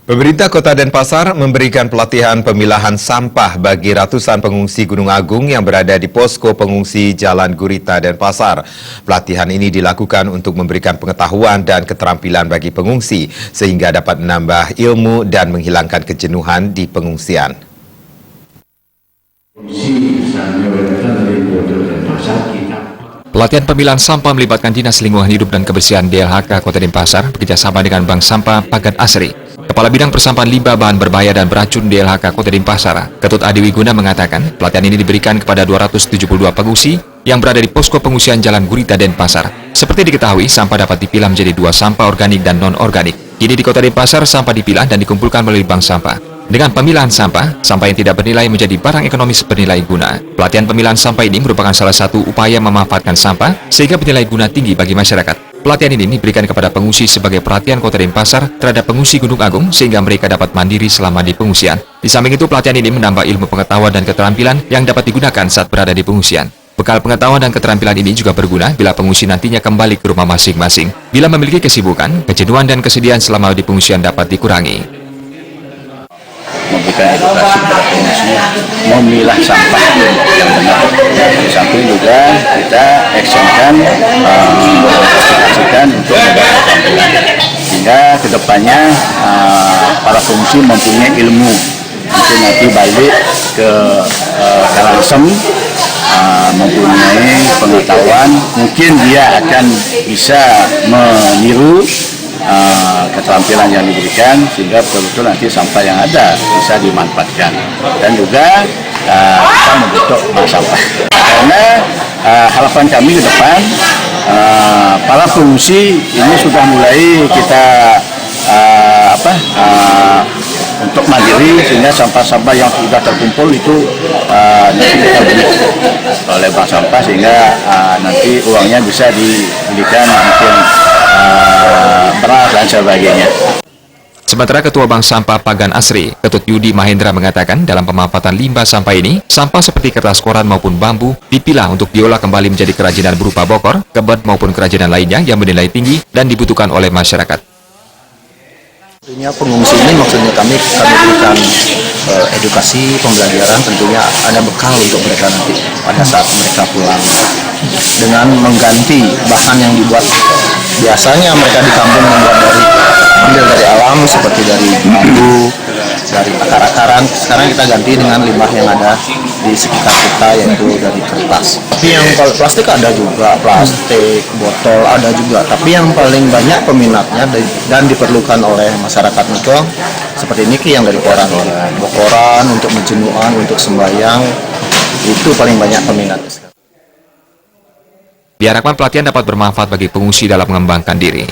Pemerintah Kota Denpasar memberikan pelatihan pemilahan sampah bagi ratusan pengungsi Gunung Agung yang berada di posko pengungsi Jalan Gurita Denpasar. Pelatihan ini dilakukan untuk memberikan pengetahuan dan keterampilan bagi pengungsi sehingga dapat menambah ilmu dan menghilangkan kejenuhan di pengungsian. Pelatihan pemilahan sampah melibatkan Dinas Lingkungan Hidup dan Kebersihan DLHK Kota Denpasar bekerjasama dengan Bank Sampah Pagan Asri. Kepala Bidang Persampahan Limbah Bahan Berbahaya dan Beracun DLHK Kota Denpasar, Ketut Adi Wiguna mengatakan pelatihan ini diberikan kepada 272 pengungsi yang berada di posko pengungsian Jalan Gurita Denpasar. Seperti diketahui, sampah dapat dipilah menjadi dua sampah organik dan non-organik. Kini di Kota Denpasar, sampah dipilah dan dikumpulkan melalui bank sampah. Dengan pemilahan sampah, sampah yang tidak bernilai menjadi barang ekonomis bernilai guna. Pelatihan pemilahan sampah ini merupakan salah satu upaya memanfaatkan sampah sehingga bernilai guna tinggi bagi masyarakat. Pelatihan ini diberikan kepada pengungsi sebagai perhatian Kota Denpasar terhadap pengungsi Gunung Agung sehingga mereka dapat mandiri selama di pengungsian. Di samping itu, pelatihan ini menambah ilmu pengetahuan dan keterampilan yang dapat digunakan saat berada di pengungsian. Bekal pengetahuan dan keterampilan ini juga berguna bila pengungsi nantinya kembali ke rumah masing-masing. Bila memiliki kesibukan, kejenuhan dan kesedihan selama di pengungsian dapat dikurangi. Memberikan edukasi kepada pengungsi memilah sampah yang benar. Di samping juga kita actionkan, aplikasikan untuk membangun keterampilan sehingga kedepannya para pengungsi mempunyai ilmu, mungkin nanti balik ke Karangsem mempunyai pengetahuan, mungkin dia akan bisa meniru keterampilan yang diberikan sehingga betul-betul nanti sampah yang ada bisa dimanfaatkan dan juga kita membentuk bank sampah. Karena harapan kami ke depan para pengungsi ini sudah mulai kita untuk mandiri sehingga sampah-sampah yang sudah terkumpul itu nanti kita beli oleh bank sampah sehingga nanti uangnya bisa dibelikan mungkin beras dan sebagainya. Sementara Ketua Bank Sampah Pagan Asri, Ketut Yudi Mahendra mengatakan dalam pemanfaatan limbah sampah ini, sampah seperti kertas koran maupun bambu dipilah untuk diolah kembali menjadi kerajinan berupa bokor, kebet maupun kerajinan lainnya yang bernilai tinggi dan dibutuhkan oleh masyarakat. Tentunya pengungsi ini maksudnya kami berikan edukasi, pembelajaran, tentunya ada bekal untuk mereka nanti pada saat mereka pulang dengan mengganti bahan yang dibuat. Biasanya mereka di kampung ambil dari alam seperti dari bambu, dari akar-akaran. Sekarang kita ganti dengan limbah yang ada di sekitar kita yaitu dari kertas. Tapi yang plastik ada juga, plastik, botol ada juga. Tapi yang paling banyak peminatnya dan diperlukan oleh masyarakat itu seperti ini yang dari koran. Bokoran untuk menjenuhan, untuk sembahyang itu paling banyak peminatnya. Diharapkan pelatihan dapat bermanfaat bagi pengungsi dalam mengembangkan diri.